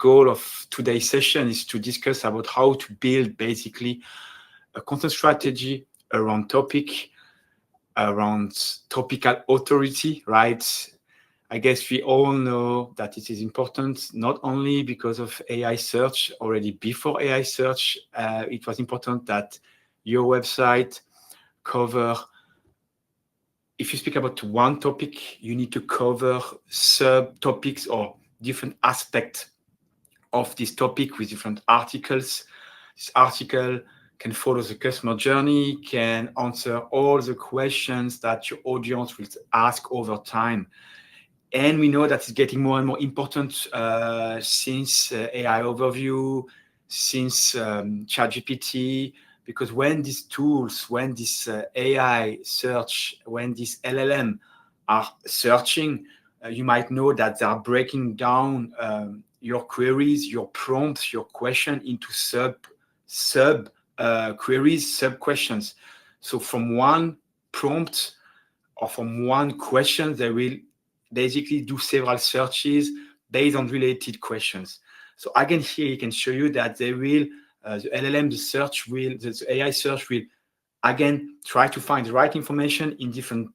goal of today's session is to discuss about how to build basically a content strategy around topical authority, right? I guess we all know that it is important, not only because of AI search. Already before AI search, it was important that your website cover, if you speak about one topic, you need to cover subtopics or different aspects of this topic with different articles. This article can follow the customer journey, can answer all the questions that your audience will ask over time. And we know that it's getting more and more important since AI overview, since ChatGPT, because when these tools, when this AI search, when this LLM are searching, you might know that they are breaking down your queries, your prompts, your question into sub queries, sub questions. So from one prompt or from one question, they will basically do several searches based on related questions. So again, here you can show you that they will, the LLM, the AI search will again try to find the right information in different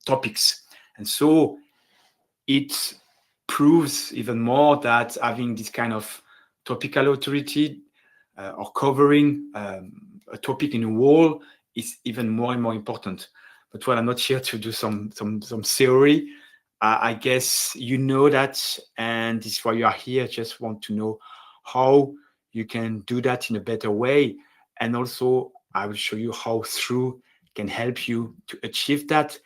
topics. And so it proves even more that having this kind of topical authority or covering a topic in a whole is even more and more important. But well, I'm not here to do some theory. I guess you know that, and this is why you are here. Just want to know how you can do that in a better way. And also, I will show you how Through can help you to achieve that.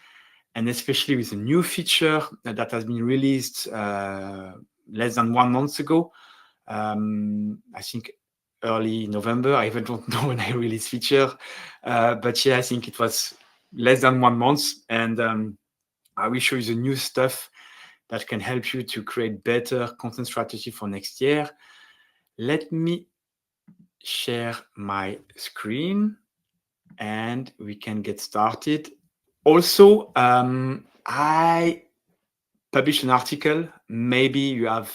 And especially with a new feature that has been released less than 1 month ago. I think early November. I even don't know when I released feature. But yeah, I think it was less than 1 month. And I will show you the new stuff that can help you to create better content strategy for next year. Let me share my screen and we can get started. Also, I published an article. Maybe you have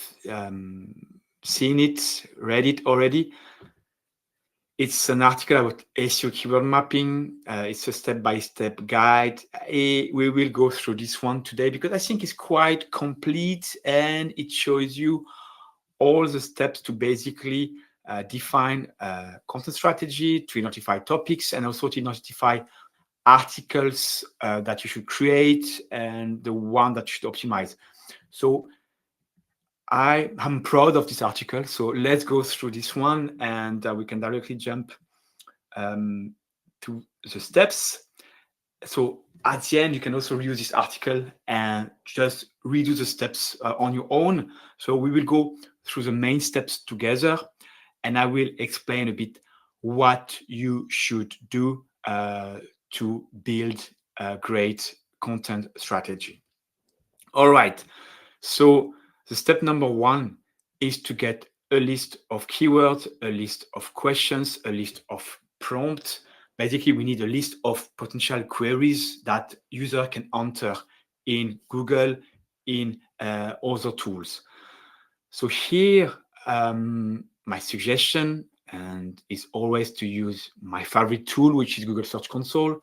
seen it, read it already. It's an article about SEO Keyword Mapping. It's a step-by-step guide. We will go through this one today because I think it's quite complete and it shows you all the steps to basically define content strategy, to identify topics, and also to identify articles that you should create and the one that you should optimize. So I am proud of this article. So let's go through this one and we can directly jump to the steps. So at the end, you can also reuse this article and just redo the steps on your own. So we will go through the main steps together and I will explain a bit what you should do to build a great content strategy. All right. So the step number 1 is to get a list of keywords, a list of questions, a list of prompts. Basically, we need a list of potential queries that user can enter in Google, in other tools. So here, my suggestion is always to use my favorite tool, which is Google Search Console,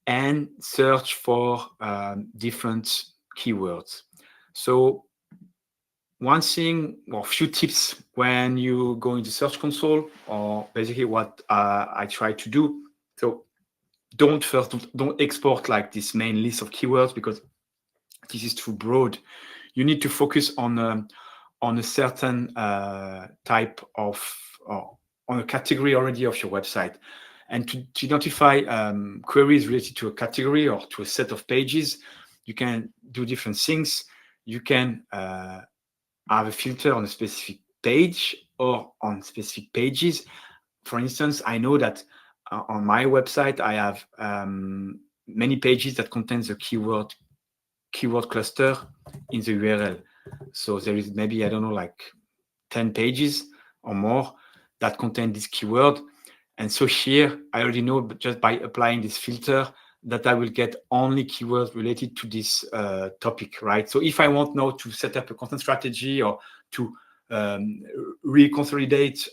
and search for different keywords. So one thing, or a few tips when you go into Search Console, or basically what I try to do. So don't export like this main list of keywords because this is too broad. You need to focus on a certain type of, or on a category already of your website. And to identify queries related to a category or to a set of pages, you can do different things. You can have a filter on a specific page or on specific pages. For instance, I know that on my website, I have many pages that contain the keyword cluster in the URL. So there is maybe, I don't know, like 10 pages or more that contain this keyword. And so here, I already know just by applying this filter that I will get only keywords related to this topic, right? So if I want now to set up a content strategy or to reconsolidate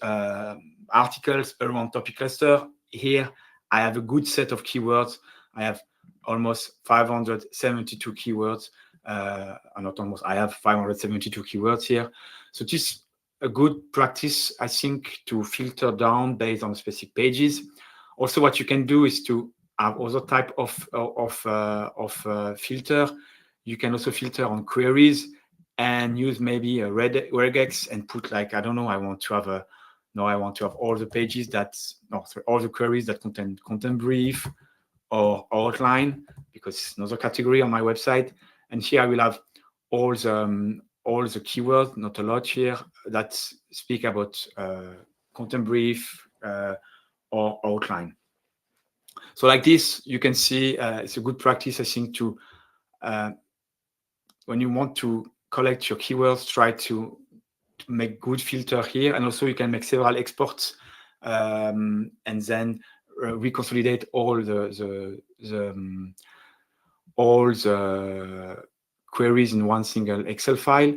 articles around topic cluster, here I have a good set of keywords. I have almost 572 keywords. Not almost, I have 572 keywords here. So this is a good practice, I think, to filter down based on specific pages. Also, what you can do is to have other type of filter. You can also filter on queries and use maybe a regex and put like, I don't know, I want to have all the pages all the queries that contain content brief or outline, because it's another category on my website. And here I will have all the keywords, not a lot here, that speak about content brief or outline. So like this, you can see it's a good practice, I think, to when you want to collect your keywords, try to make good filter here. And also you can make several exports and then reconsolidate all the queries in one single Excel file.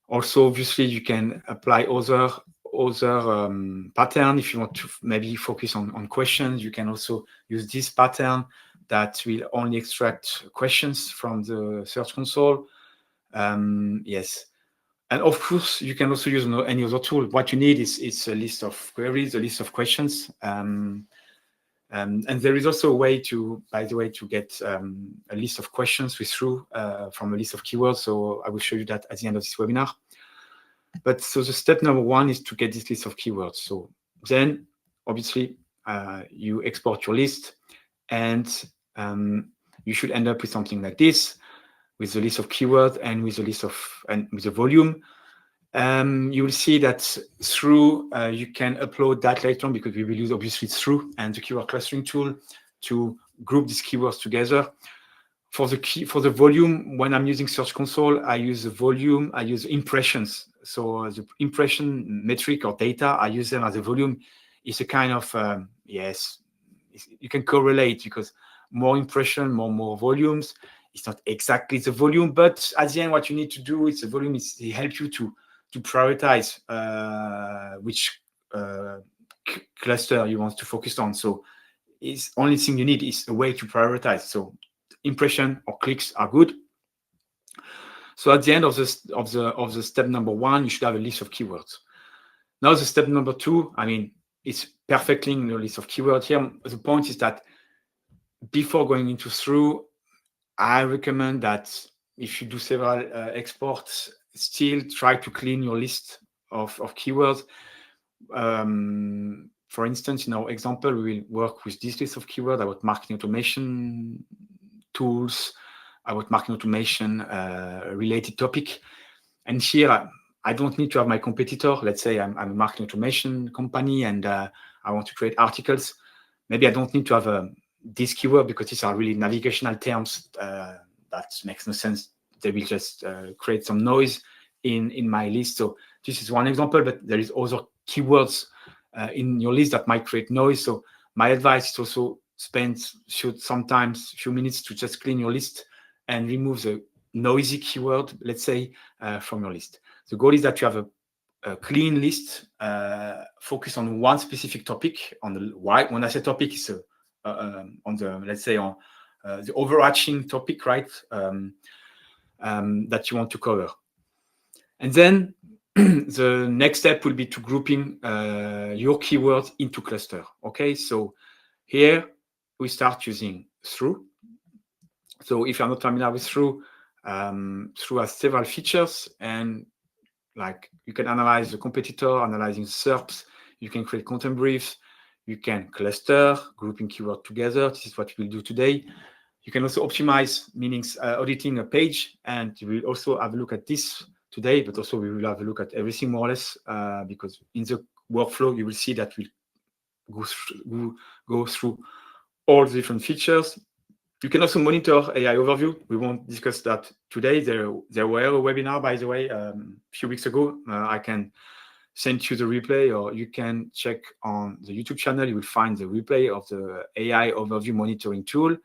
Also, obviously, you can apply other pattern. If you want to maybe focus on questions, you can also use this pattern that will only extract questions from the Search Console. Yes. And of course, you can also use any other tool. What you need is a list of queries, a list of questions. And there is also a way to, by the way, to get a list of questions with through from a list of keywords. So I will show you that at the end of this webinar. But so the step number one is to get this list of keywords. So then, obviously, you export your list, and you should end up with something like this, with the list of keywords and with the list of with the volume. You will see that through you can upload that later on, because we will use obviously through and the keyword clustering tool to group these keywords together. For the volume, when I'm using Search Console, I use the volume, I use impressions. So the impression metric or data, I use them as a volume. It's a kind of, yes, you can correlate, because more impression, more volumes. It's not exactly the volume, but at the end, what you need to do with the volume is it helps you to prioritize which cluster you want to focus on. So it's only thing you need is a way to prioritize. So impression or clicks are good. So at the end of the step number one, you should have a list of keywords. Now the step number two, I mean, it's perfectly in the list of keywords here. The point is that before going into through, I recommend that if you do several exports, still try to clean your list of keywords. For instance, in our example, we will work with this list of keywords about marketing automation tools, about marketing automation related topic. And here, I don't need to have my competitor. Let's say I'm a marketing automation company and I want to create articles. Maybe I don't need to have this keyword, because these are really navigational terms that makes no sense. They will just create some noise in my list. So this is one example, but there is other keywords in your list that might create noise. So my advice is also sometimes a few minutes to just clean your list and remove the noisy keyword, let's say, from your list. The goal is that you have a clean list, focus on one specific topic. When I say topic, it's on the, let's say, on the overarching topic, right, that you want to cover. And then the next step will be to grouping your keywords into cluster. Okay, so here we start using through. So if you're not familiar with through has several features, and like you can analyze the competitor, analyzing SERPs, you can create content briefs, you can cluster, grouping keyword together. This is what we will do today. You can also optimize, meaning auditing a page, and we will also have a look at this today, but also we will have a look at everything more or less, because in the workflow, you will see that we go through all the different features. You can also monitor AI overview. We won't discuss that today. There were a webinar, by the way, a few weeks ago. I can send you the replay, or you can check on the YouTube channel. You will find the replay of the AI overview monitoring tool,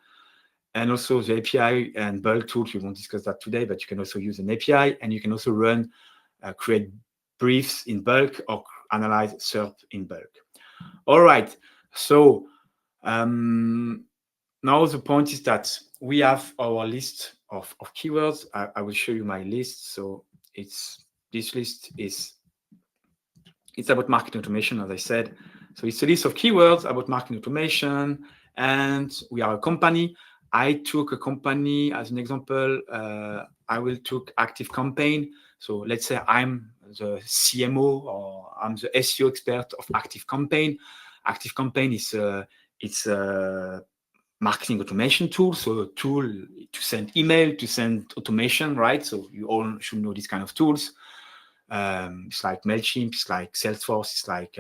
and also the API and bulk tools. We won't discuss that today, but you can also use an API, and you can also run, create briefs in bulk or analyze SERP in bulk. All right, so now the point is that we have our list of keywords. I will show you my list. So this list is, it's about marketing automation, as I said. So it's a list of keywords about marketing automation, and we are a company. I took a company as an example. I will took ActiveCampaign. So let's say I'm the CMO, or I'm the SEO expert of ActiveCampaign. ActiveCampaign is a marketing automation tool. So a tool to send email, to send automation, right? So you all should know these kind of tools. It's like MailChimp, it's like Salesforce, it's like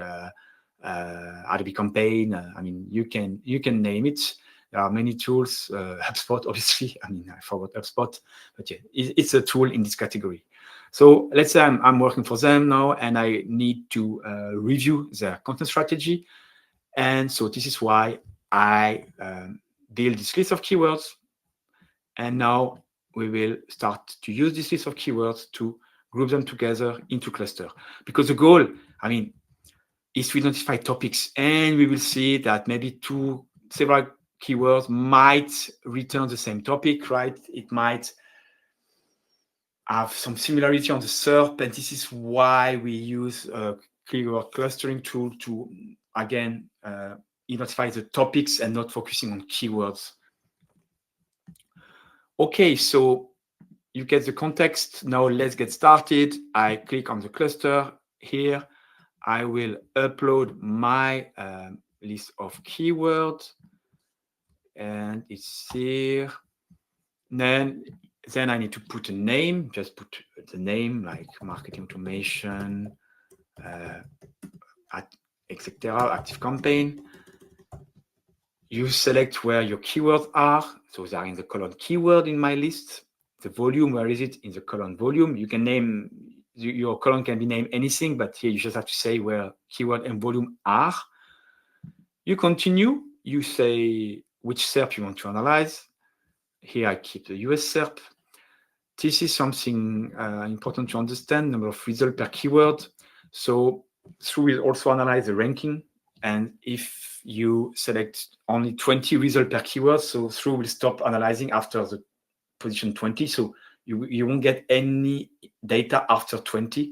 Adobe Campaign. I mean, you can name it. There are many tools. HubSpot, obviously. I mean, I forgot HubSpot, but yeah, it's a tool in this category. So let's say I'm working for them now, and I need to review their content strategy. And so this is why I build this list of keywords. And now we will start to use this list of keywords to group them together into cluster. Because the goal, I mean, is to identify topics, and we will see that maybe several keywords might return the same topic, right? It might have some similarity on the SERP, and this is why we use a keyword clustering tool to, again, identify the topics and not focusing on keywords. Okay, so you get the context. Now let's get started. I click on the cluster here. I will upload my list of keywords, and it's here. Then I need to put a name. Just put the name, like marketing automation, etc. ActiveCampaign. You select where your keywords are. So they are in the column keyword in my list. The volume, where is it? In the column volume. You can name, your column can be named anything, but here you just have to say where keyword and volume are. You continue. You say which SERP you want to analyze. Here I keep the US SERP. This is something important to understand, number of results per keyword. So Through will also analyze the ranking. And if you select only 20 results per keyword, so Through will stop analyzing after the position 20. So you won't get any data after 20.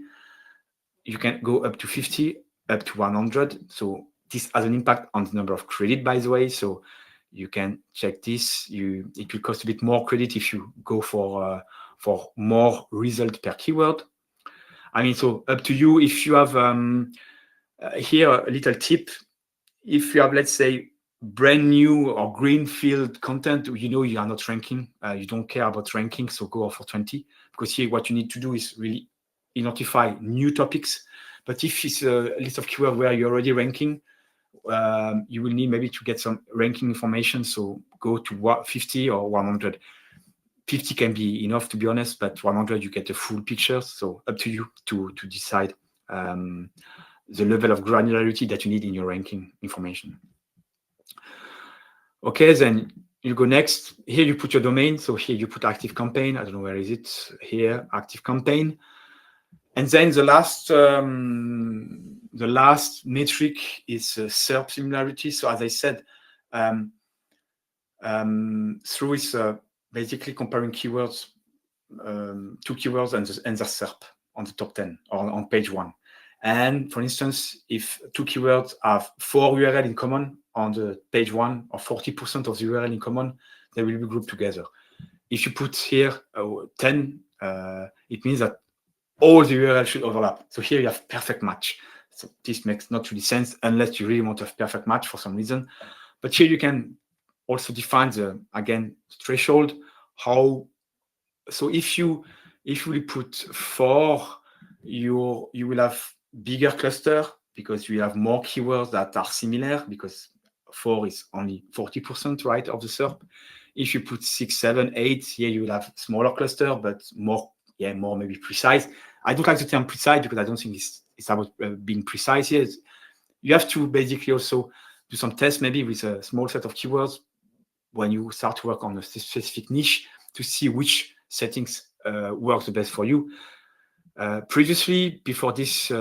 You can go up to 50, up to 100. So this has an impact on the number of credit, by the way. So you can check this. It will cost a bit more credit if you go for more result per keyword. I mean, so up to you. If you have here a little tip, if you have, let's say, brand new or greenfield content, you are not ranking, you don't care about ranking, so go for 20, because here what you need to do is really identify new topics. But if it's a list of keywords where you're already ranking, you will need maybe to get some ranking information, so go to 50 or 100. 50 can be enough, to be honest, but 100 you get a full picture. So up to you to decide the level of granularity that you need in your ranking information. Okay, then you go next. Here you put your domain. So here you put ActiveCampaign. I don't know, where is it? Here, ActiveCampaign. And then the last metric is SERP similarity. So as I said, Through is basically comparing keywords, two keywords and their SERP on the top 10 or on page 1. And for instance, if two keywords have 4 URL in common on the page 1, or 40% of the URL in common, they will be grouped together. If you put here 10, it means that all the URL should overlap. So here you have perfect match. So this makes not really sense unless you really want to have perfect match for some reason. But here you can also define again, threshold. So if you will put 4, you will have bigger cluster, because you have more keywords that are similar, because 4 is only 40%, right, of the SERP. If you put 6, 7, 8, here you will have smaller cluster, but more maybe precise. I don't like the term precise because I don't think it's it's about being precise here. You have to basically also do some tests, maybe with a small set of keywords when you start to work on a specific niche to see which settings work the best for you. Previously, before this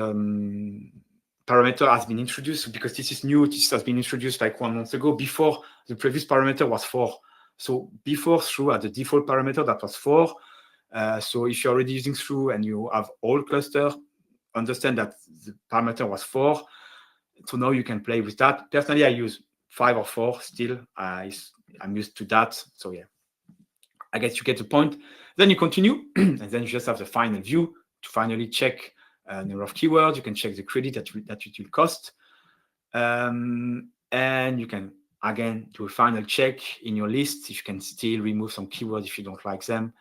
parameter has been introduced, because this is new, this has been introduced like 1 month ago. Before, the previous parameter was 4. So before through at the default parameter, that was 4. So if you're already using through and you have all cluster, understand that the parameter was 4. So now you can play with that. Personally, I use 5 or 4 still. I'm used to that. So yeah, I guess you get the point. Then you continue, and then you just have the final view to finally check number of keywords. You can check the credit that it will cost. And you can, again, do a final check in your list if you can still remove some keywords if you don't like them.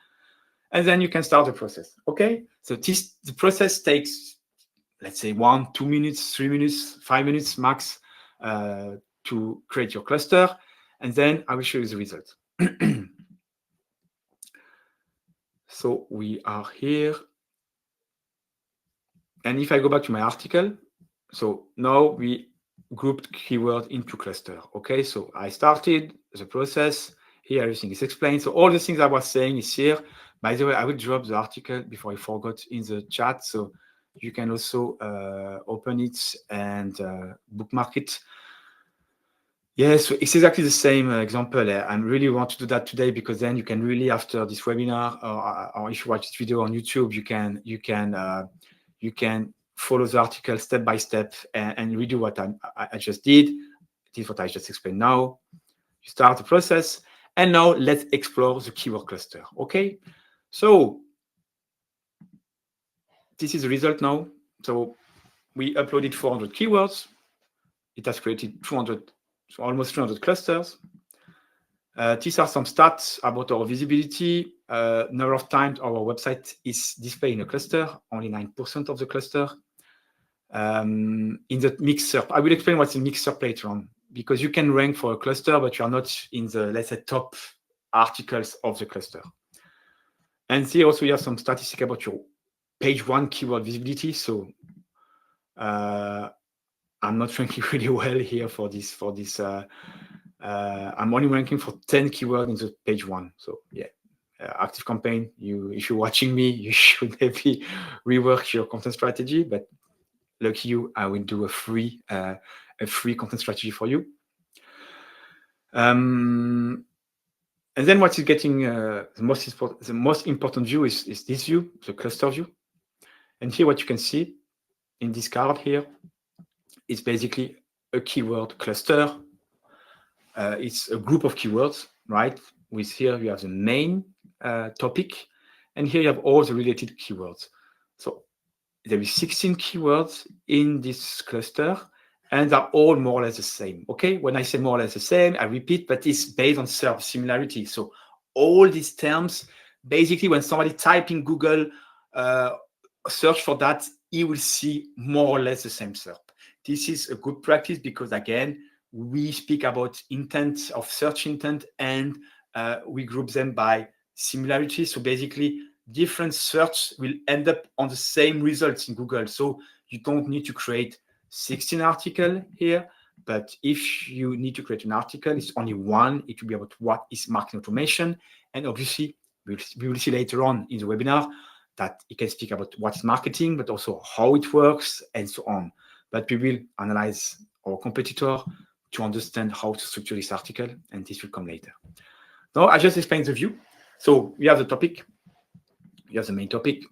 And then you can start the process, okay? So the process takes, let's say, 1, 2 minutes, 3 minutes, 5 minutes max to create your cluster. And then I will show you the result. So we are here. And if I go back to my article, so now we grouped keyword into cluster. Okay, so I started the process. Here, everything is explained. So all the things I was saying is here. By the way, I will drop the article before I forgot in the chat. So you can also open it and bookmark it. Yes, so it's exactly the same example. I really want to do that today because then you can really, after this webinar, or if you watch this video on YouTube, you can follow the article step by step and redo what I just did. This is what I just explained now. You start the process, and now let's explore the keyword cluster. Okay, so this is the result now. So we uploaded 400 keywords. It has created 200. So almost 300 clusters. These are some stats about our visibility. Number of times our website is displayed in a cluster, only 9% of the cluster. In the mixed SERP, I will explain what's in mixed SERP later on, because you can rank for a cluster, but you are not in the, let's say, top articles of the cluster. And here also you have some statistics about your page 1 keyword visibility. So I'm not ranking really well here for this. I'm only ranking for 10 keywords in the page 1. So yeah, active campaign. If you're watching me, you should maybe rework your content strategy. But lucky you, I will do a free content strategy for you. And then what is getting the most important view is this view, the cluster view. And here, what you can see in this card here is basically a keyword cluster. It's a group of keywords, right? With here you have the main topic, and here you have all the related keywords. So there is 16 keywords in this cluster, and they're all more or less the same. Okay, when I say more or less the same, I repeat, but it's based on SERP similarity. So all these terms, basically, when somebody type in Google, search for that, he will see more or less the same SERP. This is a good practice because, again, we speak about intent of search intent, and we group them by similarity. So basically, different search will end up on the same results in Google. So you don't need to create 16 articles here, but if you need to create an article, it's only one. It will be about what is marketing automation. And obviously, we will see later on in the webinar that it can speak about what's marketing, but also how it works and so on. But we will analyze our competitor to understand how to structure this article, and this will come later. Now, I just explained the view. So we have the topic, you have the main topic,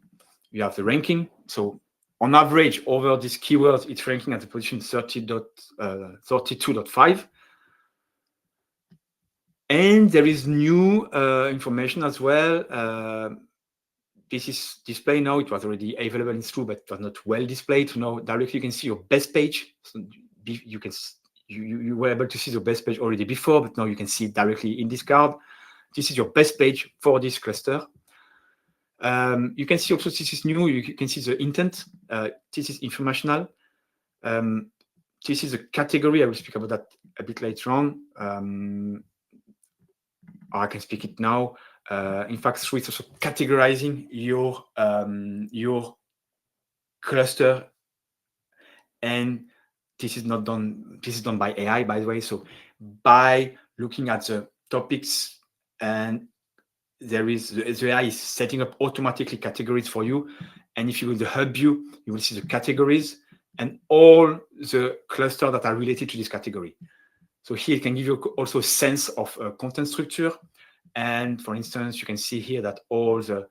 you have the ranking. So on average, over these keywords, it's ranking at the position 32.5. And there is new information as well. This is displayed now. It was already available in True, but it was not well displayed. So now directly you can see your best page. So you were able to see the best page already before, but now you can see it directly in this card. This is your best page for this cluster. You can see also this is new. You can see the intent. This is informational. This is a category. I will speak about that a bit later on. I can speak it now. In fact, True is also categorizing your cluster And this is not done, this is done by AI, by the way. So by looking at the topics, and there is the AI is setting up automatically categories for you. And if you go to the hub view, you will see the categories and all the clusters that are related to this category. So here it can give you also a sense of content structure. And for instance, you can see here that all the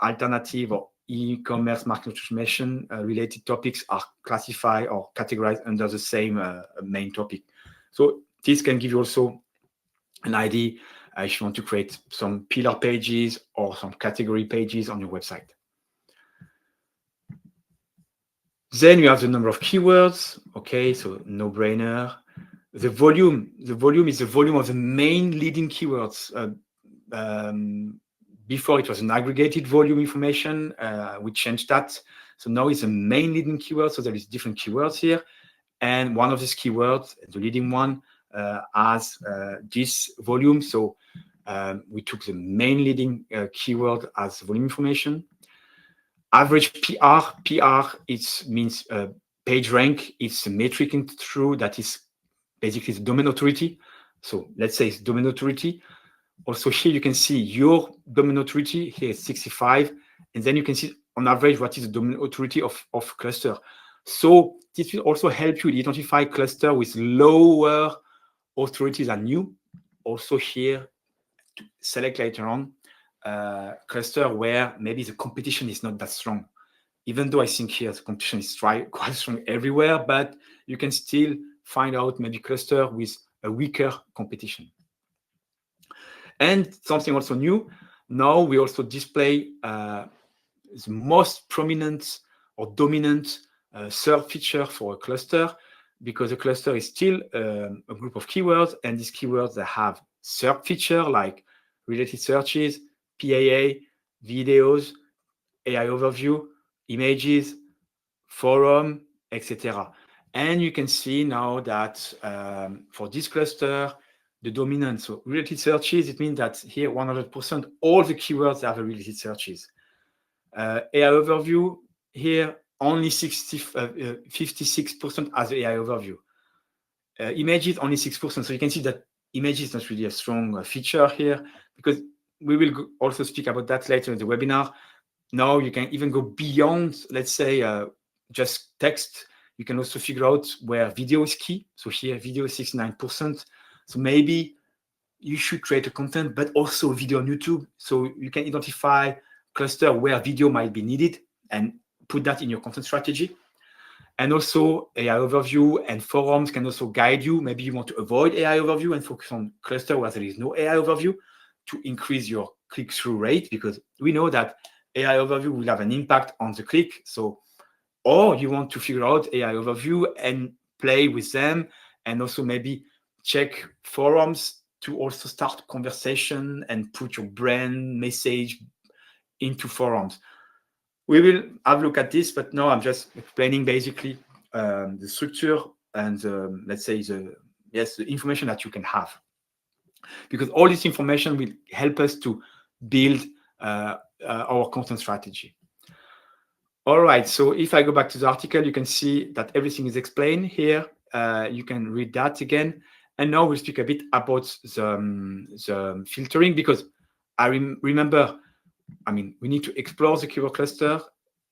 alternative or e-commerce marketing automation related topics are classified or categorized under the same main topic. So this can give you also an idea if you want to create some pillar pages or some category pages on your website. Then you have the number of keywords. Okay, so no brainer. The volume is the volume of the main leading keywords. Before it was an aggregated volume information. We changed that. So now it's a main leading keyword. So there is different keywords here. And one of these keywords, the leading one, has this volume. So we took the main leading keyword as volume information. Average PR, it means page rank. It's a metric in true that is basically the domain authority. So let's say it's domain authority. Also here you can see your domain authority. Here is 65. And then you can see on average what is the domain authority of cluster. So this will also help you identify cluster with lower authority than you. Also here to select later on cluster where maybe the competition is not that strong. Even though I think here the competition is quite strong everywhere, but you can still find out maybe cluster with a weaker competition. And something also new, now we also display the most prominent or dominant search feature for a cluster, because a cluster is still a group of keywords, and these keywords that have search feature like related searches, PAA, videos, AI overview, images, forum, etc. And you can see now that for this cluster, the dominant, so related searches, it means that here 100% all the keywords have a related searches. AI overview, here only 56% has AI overview. Images, only 6%. So you can see that images is not really a strong feature here, because we will also speak about that later in the webinar. Now you can even go beyond, let's say, just text. You can also figure out where video is key. So here, video is 69%. So maybe you should create a content, but also video on YouTube. So you can identify cluster where video might be needed and put that in your content strategy. And also AI overview and forums can also guide you. Maybe you want to avoid AI overview and focus on cluster where there is no AI overview to increase your click-through rate, because we know that AI overview will have an impact on the click. So, or you want to figure out AI overview and play with them, and also maybe check forums to also start conversation and put your brand message into forums. We will have a look at this, but now I'm just explaining basically the structure and let's say the information that you can have, because all this information will help us to build our content strategy. All right, so if I go back to the article, you can see that everything is explained here. You can read that again. And now we'll speak a bit about the filtering, because I remember, I mean, we need to explore the keyword cluster,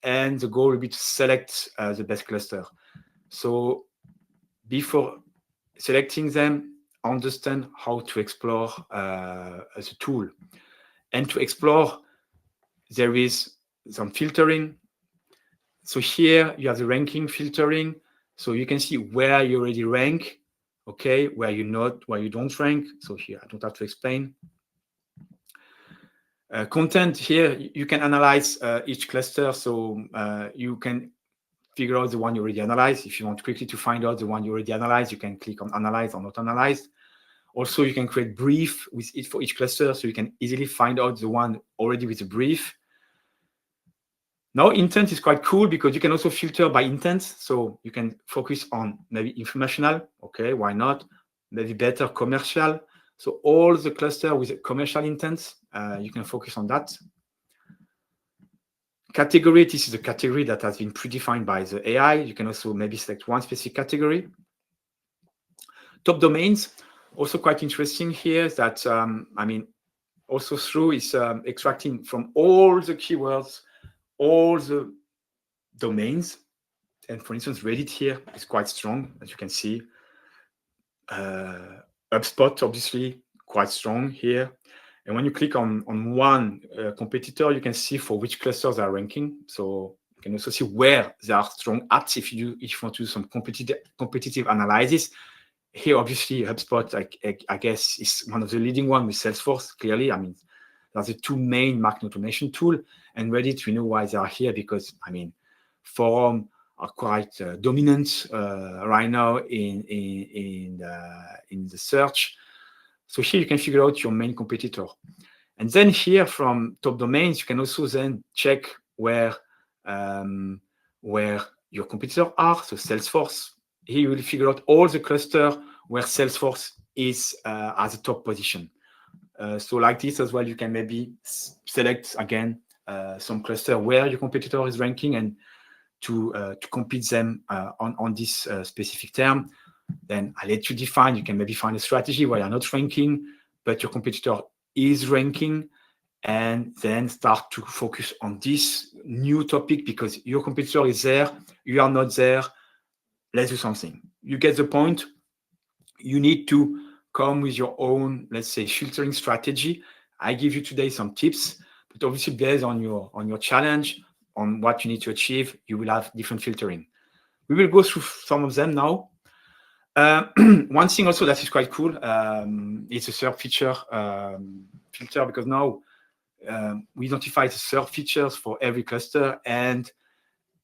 and the goal will be to select the best cluster. So before selecting them, understand how to explore as a tool. And to explore, there is some filtering. So here you have the ranking filtering. So you can see where you already rank, okay, where you don't rank. So here I don't have to explain. Content, here you can analyze each cluster. So you can figure out the one you already analyzed. If you want quickly to find out the one you already analyzed, you can click on analyze or not analyzed. Also, you can create brief with it for each cluster, so you can easily find out the one already with a brief. Now, intent is quite cool because you can also filter by intent. So you can focus on maybe informational. Okay, why not? Maybe better commercial. So all the cluster with commercial intents, you can focus on that. Category, this is a category that has been predefined by the AI. You can also maybe select one specific category. Top domains, also quite interesting here is that, also through is extracting from all the keywords, all the domains. And for instance, Reddit here is quite strong, as you can see. HubSpot, obviously, quite strong here. And when you click on one competitor, you can see for which clusters they are ranking. So you can also see where they are strong at if you want to do some competitive analysis. Here, obviously, HubSpot, I guess, is one of the leading ones with Salesforce, clearly. I mean, they're the two main marketing automation tool. And Reddit, we know why they are here because, forum are quite dominant right now in the search. So here you can figure out your main competitor. And then here from top domains, you can also then check where your competitors are. So Salesforce, here you will figure out all the cluster where Salesforce is at the top position. So like this as well, you can maybe select again some cluster where your competitor is ranking and to compete them on this specific term. Then I let you define. You can maybe find a strategy where you're not ranking, but your competitor is ranking, and then start to focus on this new topic because your competitor is there, you are not there. Let's do something. You get the point. You need to come with your own, let's say, filtering strategy. I give you today some tips, but obviously based on your challenge, on what you need to achieve, you will have different filtering. We will go through some of them now. One thing also that is quite cool is a search feature filter, because now we identify the search features for every cluster, and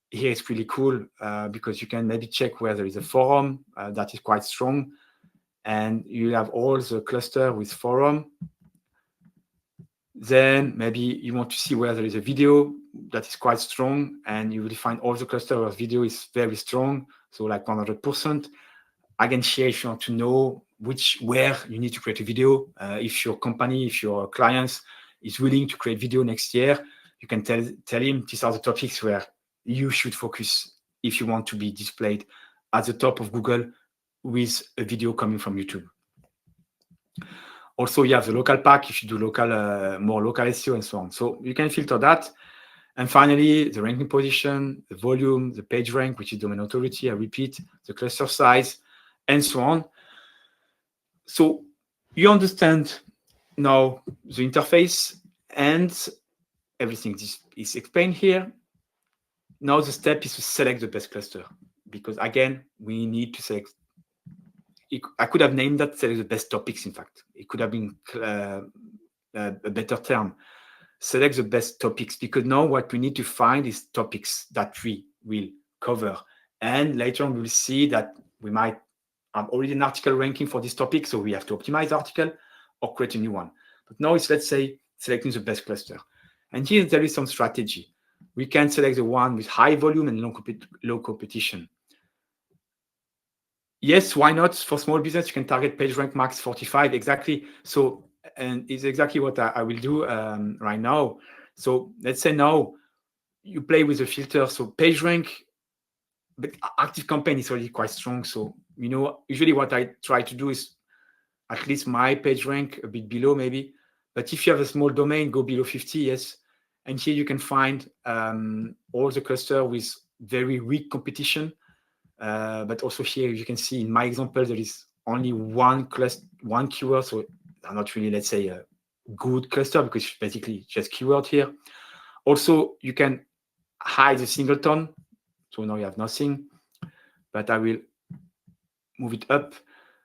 here it's pretty cool because you can maybe check where there is a forum that is quite strong, and you have all the cluster with forum. Then maybe you want to see where there is a video that is quite strong, and you will find all the cluster where video is very strong, so like 100%. Again, here, if you want to know where you need to create a video, if your company, if your clients is willing to create video next year, you can tell him these are the topics where you should focus if you want to be displayed at the top of Google with a video coming from YouTube. Also, you have the local pack if you do more local SEO and so on. So you can filter that. And finally, the ranking position, the volume, the page rank, which is domain authority, I repeat, the cluster size, and so on. So you understand now the interface and everything is explained here. Now the step is to select the best cluster, because again, we need to select. I could have named that select the best topics. In fact, it could have been a better term. Select the best topics, because now what we need to find is topics that we will cover. And later on, we will see that we might have already an article ranking for this topic, so we have to optimize the article or create a new one. But now it's, let's say, selecting the best cluster. And here there is some strategy. We can select the one with high volume and low competition. Yes, why not? For small business, you can target page rank max 45, exactly. So, and it's exactly what I will do right now. So let's say now you play with the filter. So page rank, but active campaign is already quite strong. So, usually what I try to do is at least my page rank a bit below maybe. But if you have a small domain, go below 50, yes. And here you can find all the cluster with very weak competition. But also here, you can see in my example, there is only one keyword. So they're not really, let's say, a good cluster because it's basically just keyword here. Also, you can hide the singleton. So now you have nothing, but I will move it up.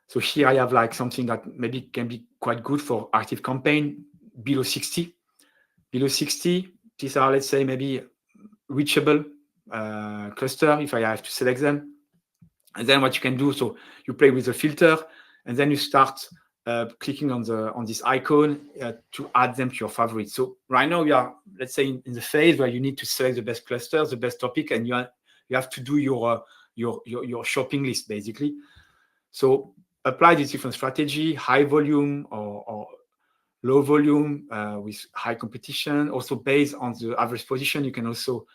So here I have like something that maybe can be quite good for active campaign below 60. Below 60, these are, let's say, maybe reachable cluster if I have to select them. And then what you can do, so you play with the filter, and then you start clicking on this icon to add them to your favorites. So right now you are, let's say, in the phase where you need to select the best cluster, the best topic, and you have to do your shopping list basically. So apply this different strategy, high volume or low volume with high competition. Also based on the average position, you can also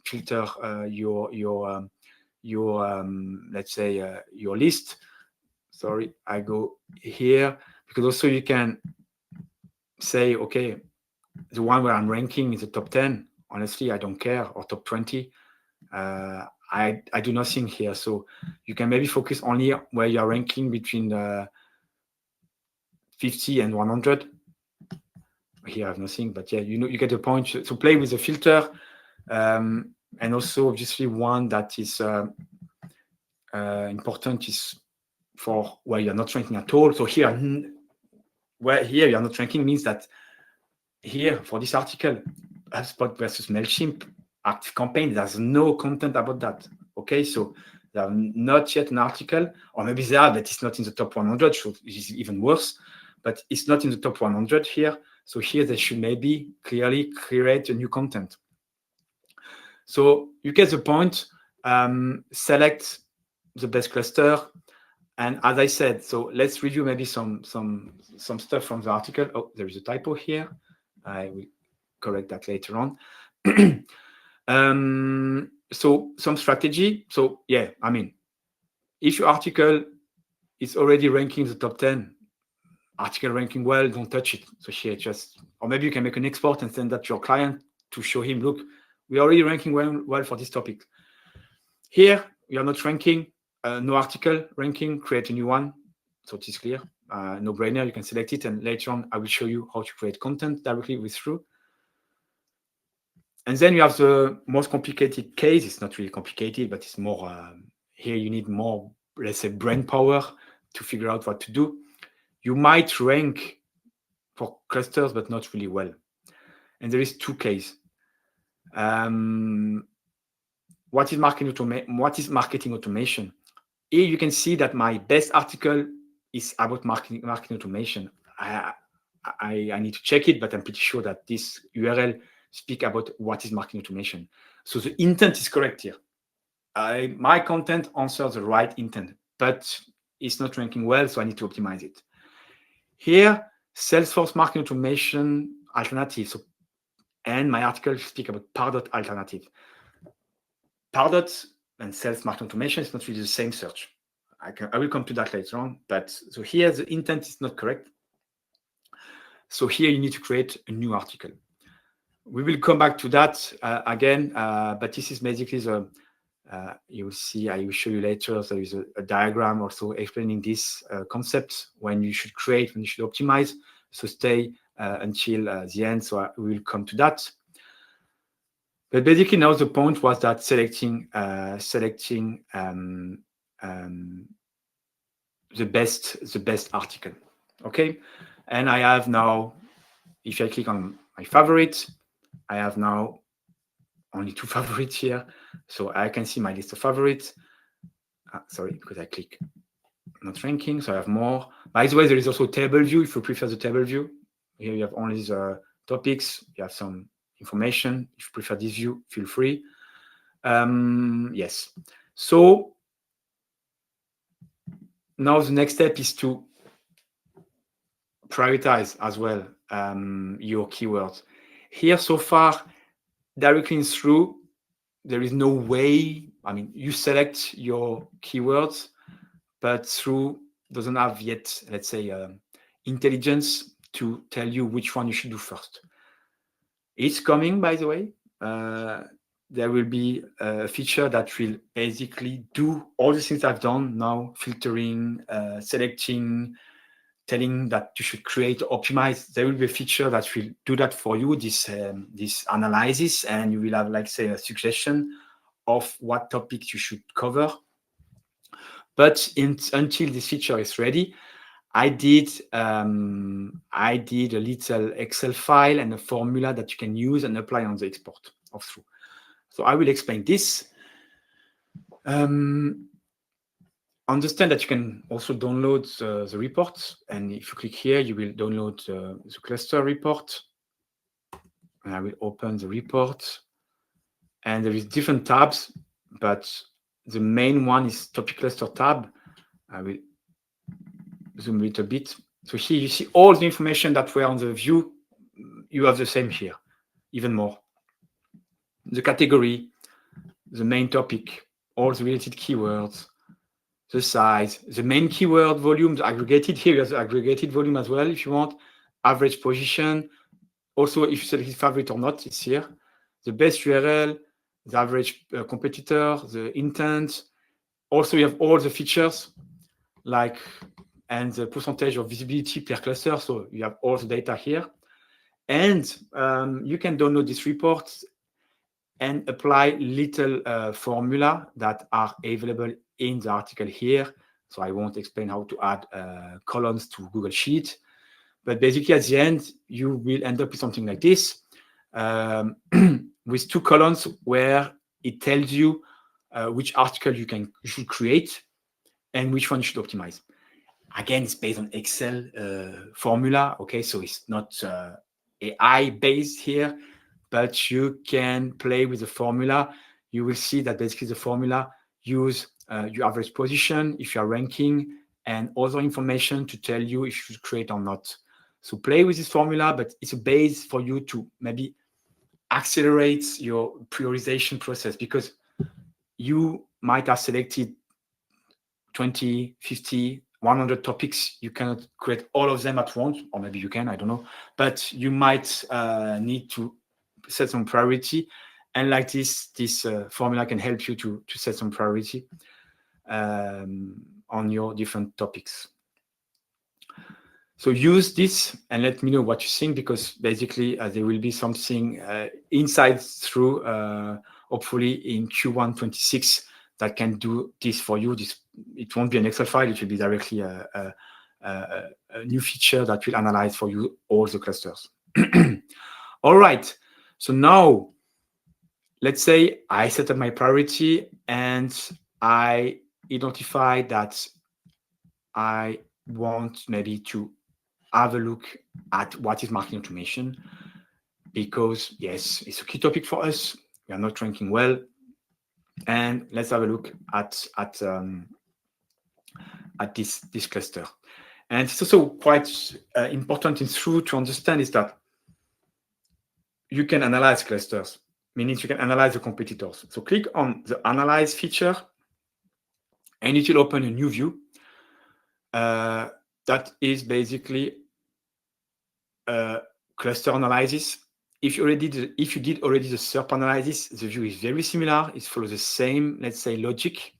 filter your let's say your list. Sorry, I go here because also you can say, okay, the one where I'm ranking is the top 10. Honestly, I don't care, or top 20. I do nothing here. So you can maybe focus only where you're ranking between 50 and 100. Here I have nothing, but yeah, you get the point. So play with the filter, and also obviously one that is important is for where you're not ranking at all. So here, where here you're not ranking means that here for this article, HubSpot versus MailChimp active campaign, there's no content about that. Okay, so there are not yet an article, or maybe they are, but it's not in the top 100, so it's even worse. But it's not in the top 100 here. So here they should maybe clearly create a new content. So you get the point. Select the best cluster. And as I said, so let's review maybe some stuff from the article. Oh, there is a typo here. I will correct that later on. So some strategy. So yeah, I mean, if your article is already ranking the top 10, article ranking well, don't touch it. So here just, or maybe you can make an export and send that to your client to show him, look, we're already ranking well for this topic. Here, we are not ranking, no article ranking, create a new one. So it is clear, no brainer, you can select it. And later on, I will show you how to create content directly with Through. And then you have the most complicated case. It's not really complicated, but it's more, here you need more, let's say, brain power to figure out what to do. You might rank for clusters, but not really well. And there is two cases. What is marketing automation? Here you can see that my best article is about marketing automation. I need to check it, but I'm pretty sure that this URL speaks about what is marketing automation. So the intent is correct here. My content answers the right intent, but it's not ranking well, so I need to optimize it. Here, Salesforce marketing automation alternative. So, and my article speak about Pardot alternative. Pardot and sales marketing automation is not really the same search. I will come to that later on. But so here the intent is not correct. So here you need to create a new article. We will come back to that again, but this is basically the, you will see, I will show you later, there is a diagram also explaining this concept, when you should create, when you should optimize. So stay until the end, so we will come to that. But basically now the point was that selecting the best article. Okay, and I have now, if I click on my favorite, I have now only 2 favorites here, so I can see my list of favorites. Sorry, because I click not ranking, so I have more. By the way, there is also table view if you prefer the table view. Here you have only the topics, you have some information. If you prefer this view, feel free. Yes, so now the next step is to prioritize as well your keywords. Here so far, directly in Through, there is no way, I mean, you select your keywords, but Through doesn't have yet, let's say, intelligence to tell you which one you should do first. It's coming, by the way. There will be a feature that will basically do all the things I've done now, filtering, selecting, telling that you should create, optimize. There will be a feature that will do that for you, this analysis, and you will have, like, say, a suggestion of what topics you should cover. But until this feature is ready, I did a little Excel file and a formula that you can use and apply on the export of Through. So I will explain this. Understand that you can also download the report, and if you click here, you will download the cluster report. And I will open the report, and there is different tabs, but the main one is topic cluster tab. I will zoom it a bit. So here you see all the information that were on the view. You have the same here, even more. The category, the main topic, all the related keywords, the size, the main keyword volume, aggregated. Here you have the aggregated volume as well if you want. Average position. Also, if you select favorite or not, it's here. The best URL, the average competitor, the intent. Also, you have all the features like and the percentage of visibility per cluster. So you have all the data here. And you can download this report and apply little formula that are available in the article here. So I won't explain how to add columns to Google Sheet. But basically, at the end, you will end up with something like this, with 2 columns where it tells you which article you should create and which one you should optimize. Again, it's based on Excel formula. Okay, so it's not AI based here, but you can play with the formula. You will see that basically the formula use your average position, if you are ranking, and other information to tell you if you should create or not. So play with this formula, but it's a base for you to maybe accelerate your prioritization process, because you might have selected 20, 50, 100 topics. You cannot create all of them at once, or maybe you can, I don't know. But you might need to set some priority. And like this formula can help you to set some priority on your different topics. So use this and let me know what you think, because basically there will be something inside through hopefully in Q1 26 that can do this for you. It won't be an Excel file, it will be directly a new feature that will analyze for you all the clusters. All right, so now let's say I set up my priority and I identify that I want maybe to have a look at what is marketing automation, because yes, it's a key topic for us. We are not ranking well, and let's have a look at this cluster. And it's also quite important in SEO to understand is that you can analyze clusters, meaning you can analyze the competitors. So click on the Analyze feature, and it will open a new view that is basically cluster analysis. If you did already the SERP analysis, the view is very similar. It follows the same, let's say, logic.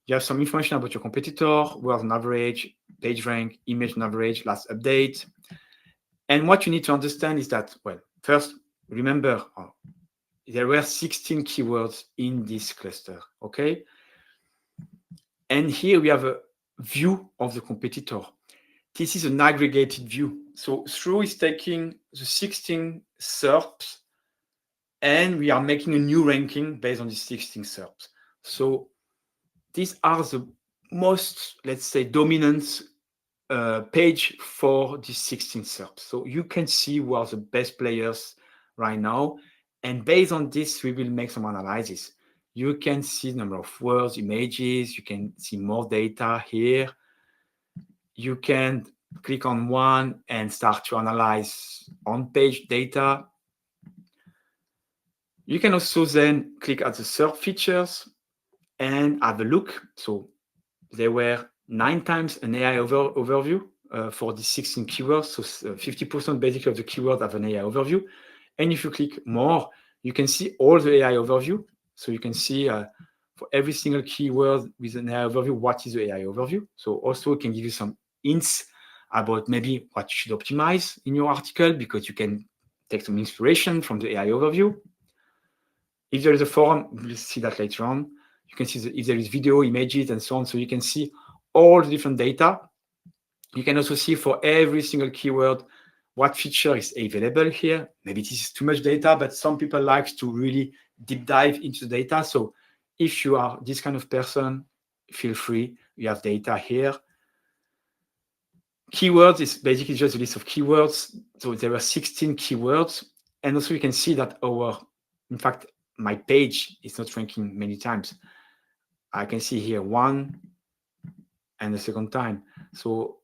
You have some information about your competitor, word on average, page rank, image on average, last update. And what you need to understand is that, well, first, remember, there were 16 keywords in this cluster, okay? And here we have a view of the competitor. This is an aggregated view. So SEO is taking the 16 SERPs and we are making a new ranking based on these 16 SERPs. So these are the most, let's say, dominant page for these 16 SERPs. So you can see who are the best players right now. And based on this, we will make some analysis. You can see the number of words, images, you can see more data here. You can click on one and start to analyze on-page data. You can also then click at the SERP features and have a look. So there were 9 times an AI overview for the 16 keywords. So 50% basically of the keywords have an AI overview. And if you click more, you can see all the AI overview. So you can see for every single keyword with an AI overview, what is the AI overview. So also it can give you some hints about maybe what you should optimize in your article, because you can take some inspiration from the AI overview. If there is a forum, we'll see that later on. You can see if there is video, images, and so on. So you can see all the different data. You can also see for every single keyword what feature is available here. Maybe this is too much data, but some people like to really deep dive into the data. So if you are this kind of person, feel free. You have data here. Keywords is basically just a list of keywords. So there were 16 keywords. And also you can see that in fact, my page is not ranking many times. I can see here 1 and the second time. So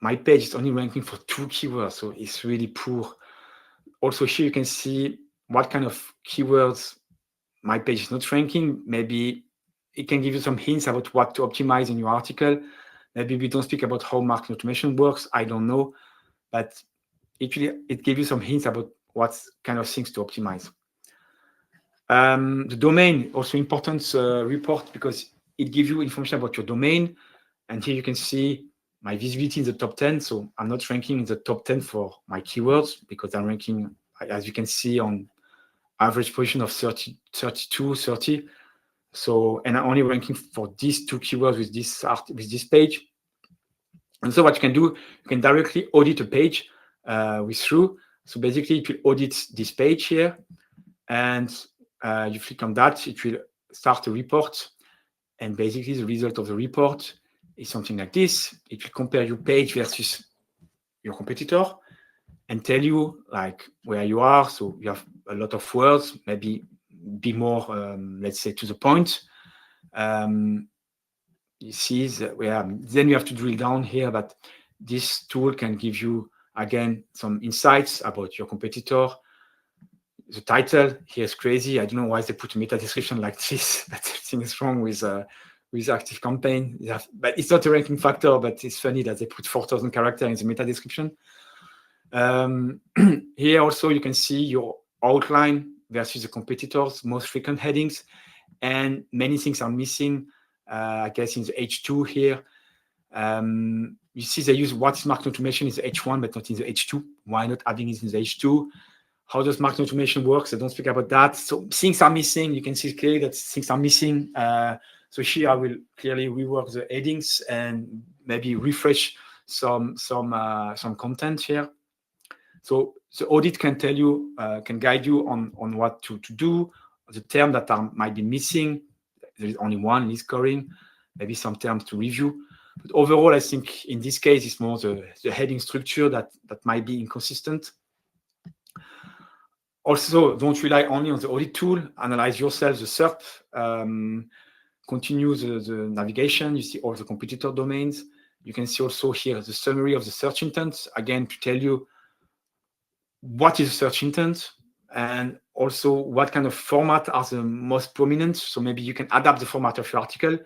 my page is only ranking for 2 keywords, so it's really poor. Also here you can see what kind of keywords my page is not ranking. Maybe it can give you some hints about what to optimize in your article. Maybe we don't speak about how marketing automation works, I don't know, but it gives you some hints about what kind of things to optimize. The domain, also important report, because it gives you information about your domain. And here you can see my visibility in the top 10. So I'm not ranking in the top 10 for my keywords because I'm ranking, as you can see, on average position of 32, 30. So, and I'm only ranking for these 2 keywords with this page. And so what you can do, you can directly audit a page with Through. So basically it will audit this page here, and you click on that, it will start a report. And basically the result of the report is something like this. It will compare your page versus your competitor and tell you like where you are. So you have a lot of words, maybe be more, let's say, to the point. You see then you have to drill down here, but this tool can give you, again, some insights about your competitor. The title here is crazy. I don't know why they put a meta description like this, but something is wrong with Active Campaign. But it's not a ranking factor, but it's funny that they put 4,000 characters in the meta description. Here also you can see your outline versus the competitors' most frequent headings, and many things are missing. I guess in the H2 here, you see they use what is marketing automation in the H1, but not in the H2. Why not having it in the H2? How does marketing automation work? They don't speak about that. So things are missing. You can see clearly that things are missing. So here I will clearly rework the headings and maybe refresh some content here. So the audit can tell you, can guide you on what to do, the term that might be missing. There is only one, lead scoring, maybe some terms to review. But overall, I think in this case, it's more the heading structure that might be inconsistent. Also, don't rely only on the audit tool. Analyze yourself the SERP. Continue the navigation. You see all the competitor domains. You can see also here the summary of the search intent, again, to tell you what is the search intent and also what kind of format are the most prominent. So maybe you can adapt the format of your article.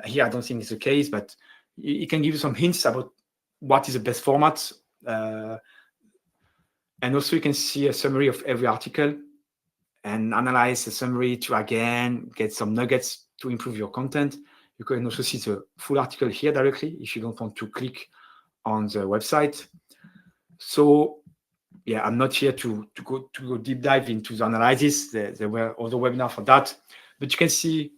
Here, I don't think it's the case, but it can give you some hints about what is the best format. And also you can see a summary of every article and analyze the summary to, again, get some nuggets to improve your content. You can also see the full article here directly if you don't want to click on the website. So yeah, I'm not here to go deep dive into the analysis. There were other webinars for that, but you can see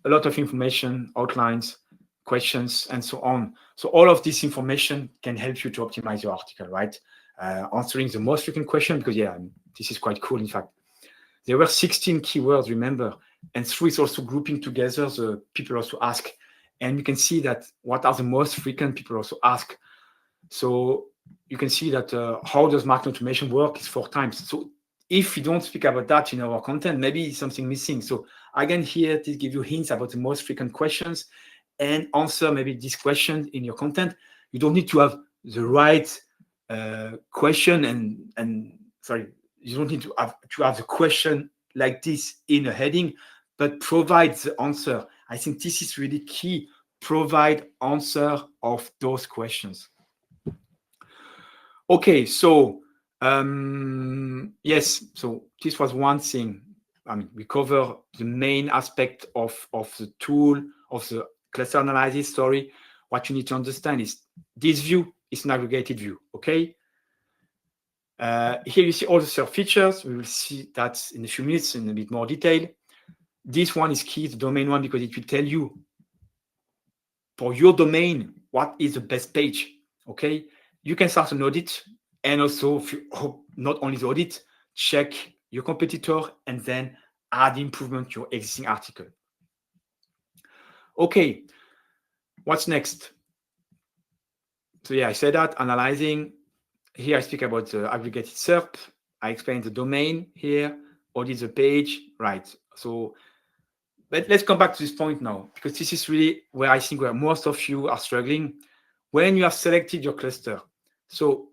a lot of information, outlines, questions, and so on. So all of this information can help you to optimize your article, right? Answering the most frequent question, because yeah, this is quite cool. In fact, there were 16 keywords, remember, and Through is also grouping together the people also ask, and you can see that what are the most frequent people also ask. So you can see that how does marketing automation work is 4 times. So if you don't speak about that in our content, maybe something missing. So again, here to give you hints about the most frequent questions and answer maybe this question in your content. You don't need to have the right question and sorry, you don't need to have the question like this in a heading, but provide the answer. I think this is really key. Provide answer of those questions. Okay, so yes, so this was one thing. I mean, we cover the main aspect of the tool, of the cluster analysis. Sorry, what you need to understand is this view is an aggregated view, okay? Here you see all the search features. We will see that in a few minutes in a bit more detail. This one is key, the domain one, because it will tell you for your domain what is the best page, okay? You can start an audit, and also not only the audit, check your competitor and then add improvement to your existing article. Okay, what's next? So yeah, I said that, analyzing. Here I speak about the aggregated SERP. I explain the domain here, audit the page, right? So but let's come back to this point now, because this is really where I think where most of you are struggling. When you have selected your cluster, so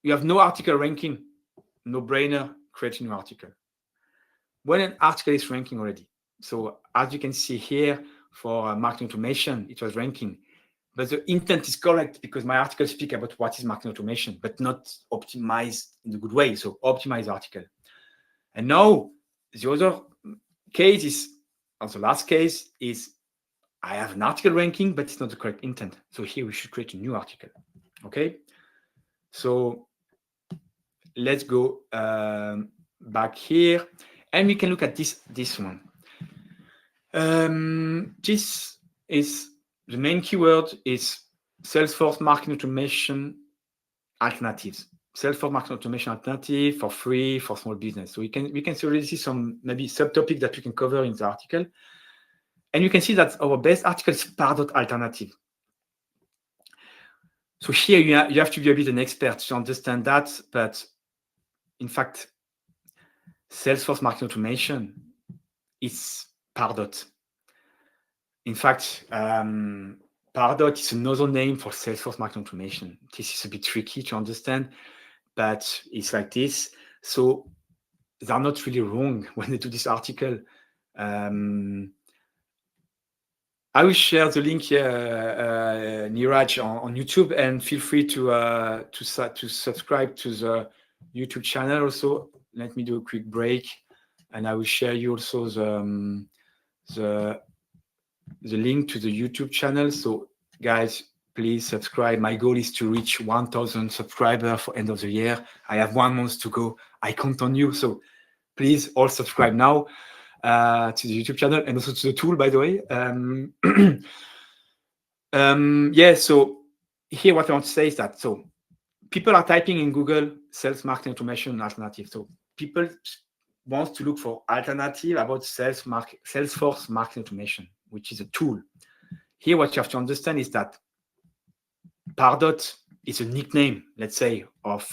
you have no article ranking, no brainer, create a new article. When an article is ranking already, so as you can see here for marketing automation, it was ranking, but the intent is correct because my article speak about what is marketing automation, but not optimized in a good way. So optimize article. And now the other case is, or the last case is, I have an article ranking, but it's not the correct intent. So here we should create a new article. Okay. So let's go back here, and we can look at this one. This is the main keyword is Salesforce marketing automation alternatives. Salesforce marketing automation alternative for free for small business. So we can already see some maybe subtopic that we can cover in the article. And you can see that our best article is Pardot alternative. So here you have to be a bit an expert to understand that, but in fact, Salesforce marketing automation is Pardot. In fact, Pardot is another name for Salesforce marketing automation. This is a bit tricky to understand, but it's like this. So they're not really wrong when they do this article. I will share the link here, Niraj, on YouTube, and feel free to subscribe to the YouTube channel also. Let me do a quick break, and I will share you also the link to the YouTube channel. So guys, please subscribe. My goal is to reach 1,000 subscribers for end of the year. I have 1 month to go. I count on you. So please all subscribe now to the YouTube channel and also to the tool, by the way. Yeah, so here what I want to say is that, so people are typing in Google sales marketing automation alternative. So people want to look for alternative about Salesforce marketing automation, which is a tool. Here, what you have to understand is that Pardot is a nickname, let's say, of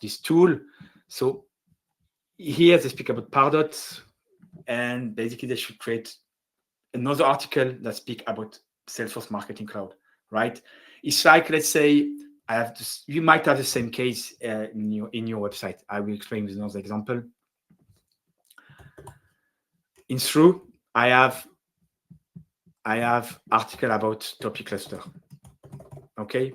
this tool. So here they speak about Pardot, and basically they should create another article that speak about Salesforce Marketing Cloud, right? It's like, let's say, I have this, you might have the same case in your website. I will explain with another example. In Through, I have article about topic cluster. Okay.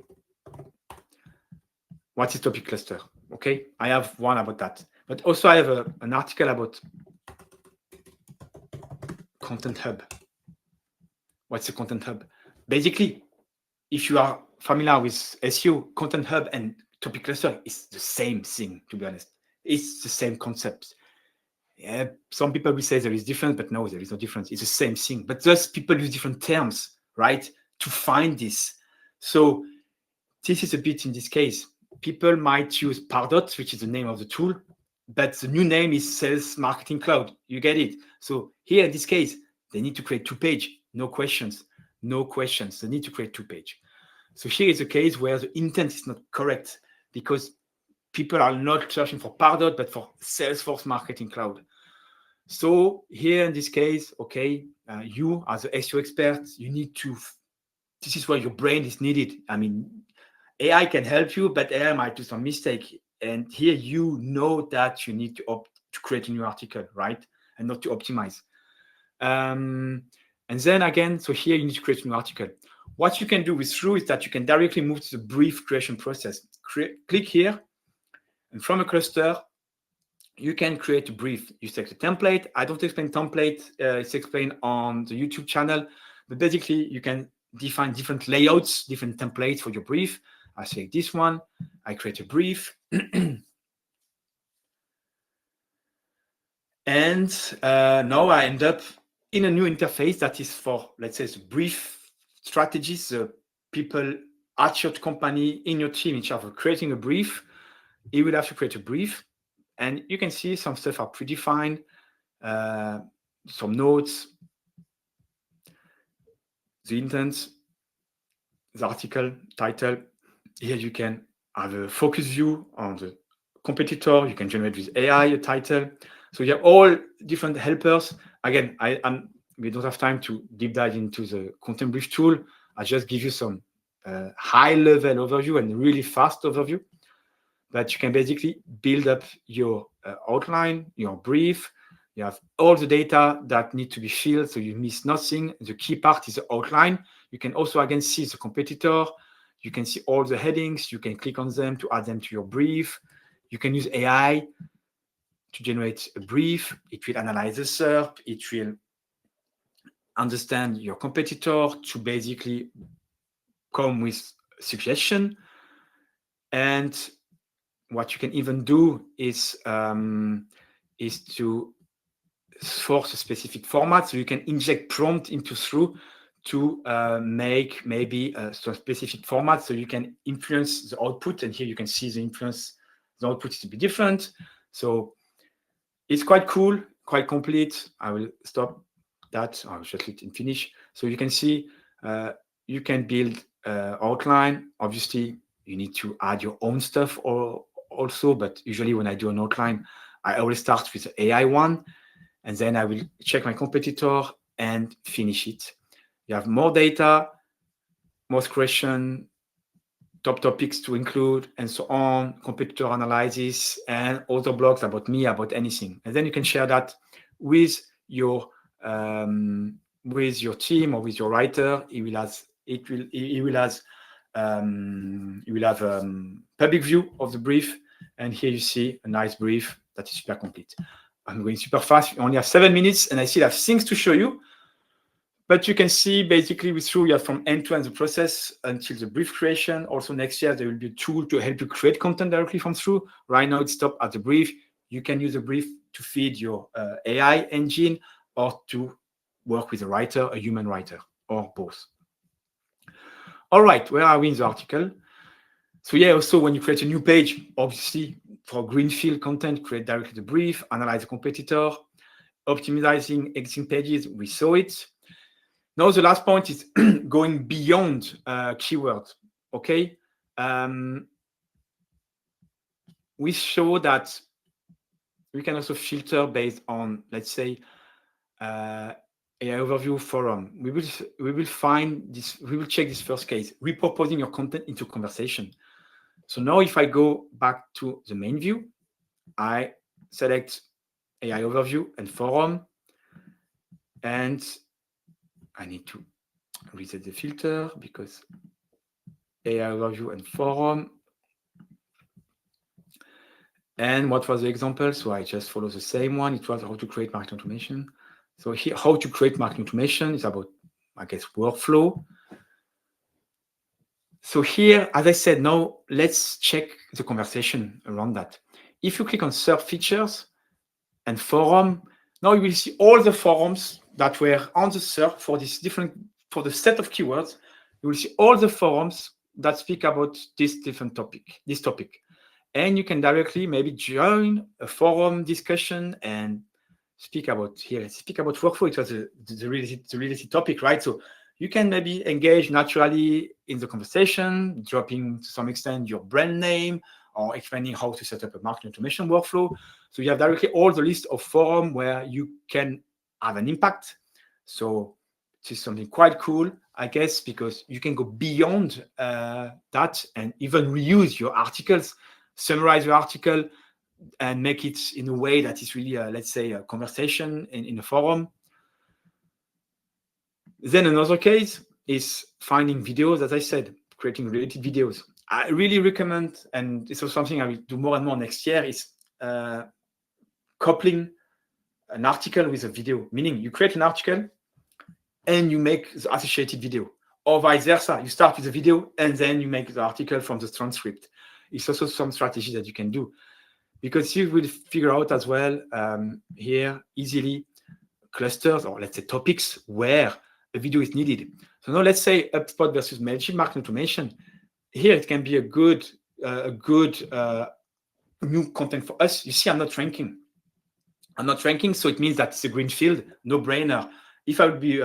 What is topic cluster? Okay. I have one about that, but also I have an article about Content Hub. What's a Content Hub? Basically, if you are familiar with SEO, Content Hub and topic cluster is the same thing, to be honest. It's the same concept. Yeah, some people will say there is difference, but no, there is no difference. It's the same thing. But just people use different terms, right, to find this. So this is a bit in this case. People might use Pardot, which is the name of the tool, but the new name is Sales Marketing Cloud. You get it? So here in this case, they need to create 2-page, no questions. No questions. They need to create 2-page. So here is a case where the intent is not correct because people are not searching for Pardot, but for Salesforce Marketing Cloud. So here in this case, okay, you as an SEO expert, you need to, this is where your brain is needed. I mean, AI can help you, but AI might do some mistake. And here you know that you need to create a new article, right? And not to optimize. And then again, so here you need to create a new article. What you can do with Through is that you can directly move to the brief creation process. Click here, and from a cluster, you can create a brief. You select a template. I don't explain template. It's explained on the YouTube channel. But basically, you can define different layouts, different templates for your brief. I select this one. I create a brief. And now I end up in a new interface that is for, let's say, the brief strategies, the people at your company, in your team, in charge of creating a brief. You will have to create a brief. And you can see some stuff are predefined, some notes, the intent, the article, title. Here you can have a focus view on the competitor. You can generate with AI a title. So you have all different helpers. Again, we don't have time to deep dive into the content brief tool. I just give you some high-level overview and really fast overview. But you can basically build up your outline, your brief. You have all the data that need to be filled, so you miss nothing. The key part is the outline. You can also, again, see the competitor. You can see all the headings. You can click on them to add them to your brief. You can use AI to generate a brief. It will analyze the SERP. It will understand your competitor to basically come with suggestion. And what you can even do is to force a specific format, so you can inject prompt into through to make maybe some specific format, so you can influence the output. And here you can see the influence. The output is to be different. So it's quite cool, quite complete. I will stop that. I'll just let it finish. So you can see you can build outline. Obviously, you need to add your own stuff also, but usually when I do an outline, I always start with the AI one, and then I will check my competitor and finish it. You have more data, most question, top topics to include, and so on, competitor analysis, and other blogs about me, about anything. And then you can share that with your team or with your writer. He will have public view of the brief, and here you see a nice brief that is super complete. I'm going super fast. We only have 7 minutes, and I still have things to show you. But you can see basically with through you have from end to end the process until the brief creation. Also next year, there will be a tool to help you create content directly from through. Right now, it's stopped at the brief. You can use the brief to feed your AI engine or to work with a writer, a human writer, or both. All right, where are we in the article? So yeah, also when you create a new page, obviously for greenfield content, create directly the brief, analyze the competitor, optimizing existing pages, we saw it. Now the last point is going beyond keywords, okay? We show that we can also filter based on, let's say, AI overview forum. We will find this, we will check this first case, repurposing your content into conversation. So now if I go back to the main view, I select AI overview and forum, and I need to reset the filter because AI overview and forum. And what was the example? So I just follow the same one. It was how to create marketing automation. So here, how to create marketing automation is about, I guess, workflow. So here, as I said, now let's check the conversation around that. If you click on SERP features and forum, now you will see all the forums that were on the SERP for this for the set of keywords. You will see all the forums that speak about this topic. And you can directly maybe join a forum discussion and speak about workflow. It was the related topic, right? So you can maybe engage naturally in the conversation, dropping to some extent your brand name or explaining how to set up a marketing automation workflow. So you have directly all the list of forums where you can have an impact. So this is something quite cool, I guess, because you can go beyond that and even reuse your articles, summarize your article, and make it in a way that is really, let's say, a conversation in a forum. Then another case is finding videos, as I said, creating related videos. I really recommend, and this is something I will do more and more next year, is coupling an article with a video, meaning you create an article and you make the associated video, or vice versa. You start with the video and then you make the article from the transcript. It's also some strategy that you can do, because you will figure out as well here easily clusters, or let's say topics where a video is needed. So now let's say HubSpot versus Mailchimp marketing automation. Here it can be a good new content for us. You see, I'm not ranking, so it means that it's a green field, no brainer. If I would be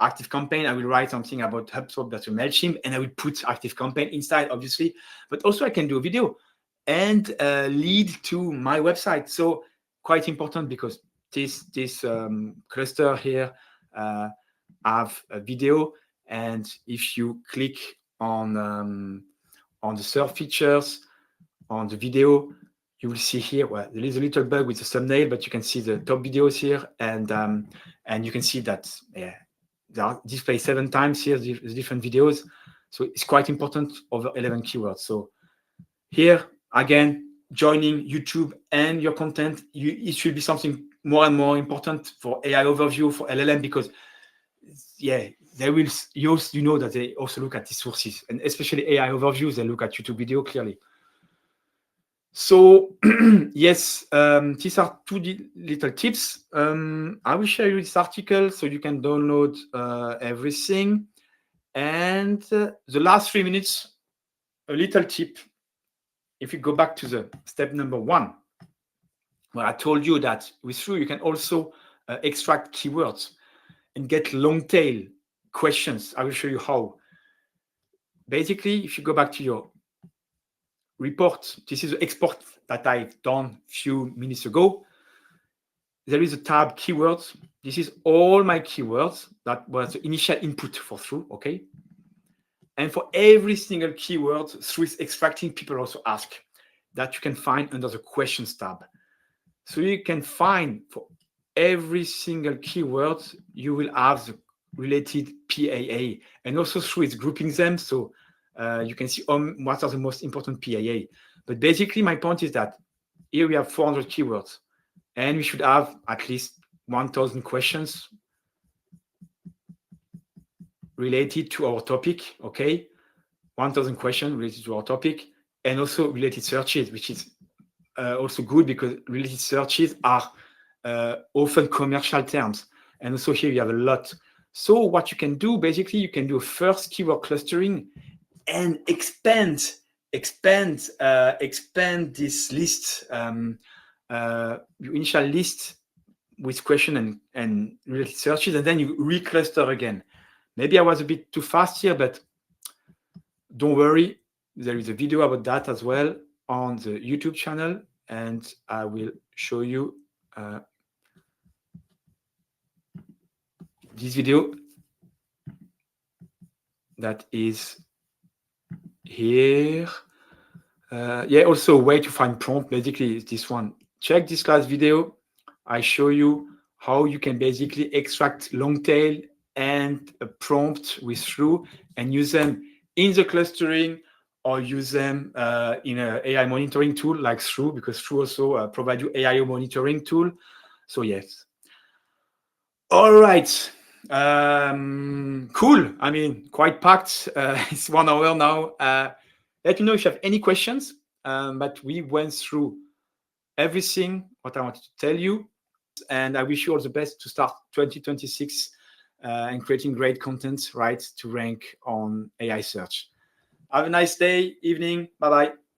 Active Campaign, I will write something about HubSpot versus Mailchimp, and I will put Active Campaign inside, obviously. But also I can do a video and lead to my website. So quite important, because this cluster here have a video, and if you click on the search features, on the video. You will see here, well, there is a little bug with the thumbnail, but you can see the top videos here, and you can see that they are displayed 7 times here, the different videos. So it's quite important, over 11 keywords. So here, again, joining YouTube and your content, it should be something more and more important for AI overview, for LLM, because they will, you know that they also look at the sources, and especially AI overviews, they look at YouTube video clearly. So yes, these are 2 little tips. I will share you this article so you can download everything. And the last 3 minutes, a little tip. If you go back to the step number 1, where I told you that with Shrew, you can also extract keywords and get long tail questions. I will show you how. Basically, if you go back to your report, this is the export that I've done a few minutes ago. There is a tab keywords. This is all my keywords. That was the initial input for Shrew, okay? And for every single keyword, Shrew is extracting, people also ask, that you can find under the questions tab. So you can find for every single keyword, you will have the related PAA. And also Shrew is grouping them, so you can see what are the most important PAA. But basically, my point is that here we have 400 keywords, and we should have at least 1,000 questions related to our topic, okay? 1,000 questions related to our topic, and also related searches, which is also good because related searches are often commercial terms. And also here you have a lot. So what you can do, basically, you can do a first keyword clustering and expand this list, your initial list with question and related searches, and then you recluster again. Maybe I was a bit too fast here, but don't worry. There is a video about that as well on the YouTube channel, and I will show you this video that is here. Also a way to find prompt, basically, is this one. Check this last video. I show you how you can basically extract long tail and a prompt with Shrew and use them in the clustering, or use them in an AI monitoring tool like Shrew, because Shrew also provide you AIO monitoring tool. So yes. All right. Cool. I mean, quite packed. It's 1 hour now. Let me know if you have any questions. But we went through everything what I wanted to tell you, and I wish you all the best to start 2026 and creating great content, right, to rank on AI search. Have a nice day, evening. Bye-bye.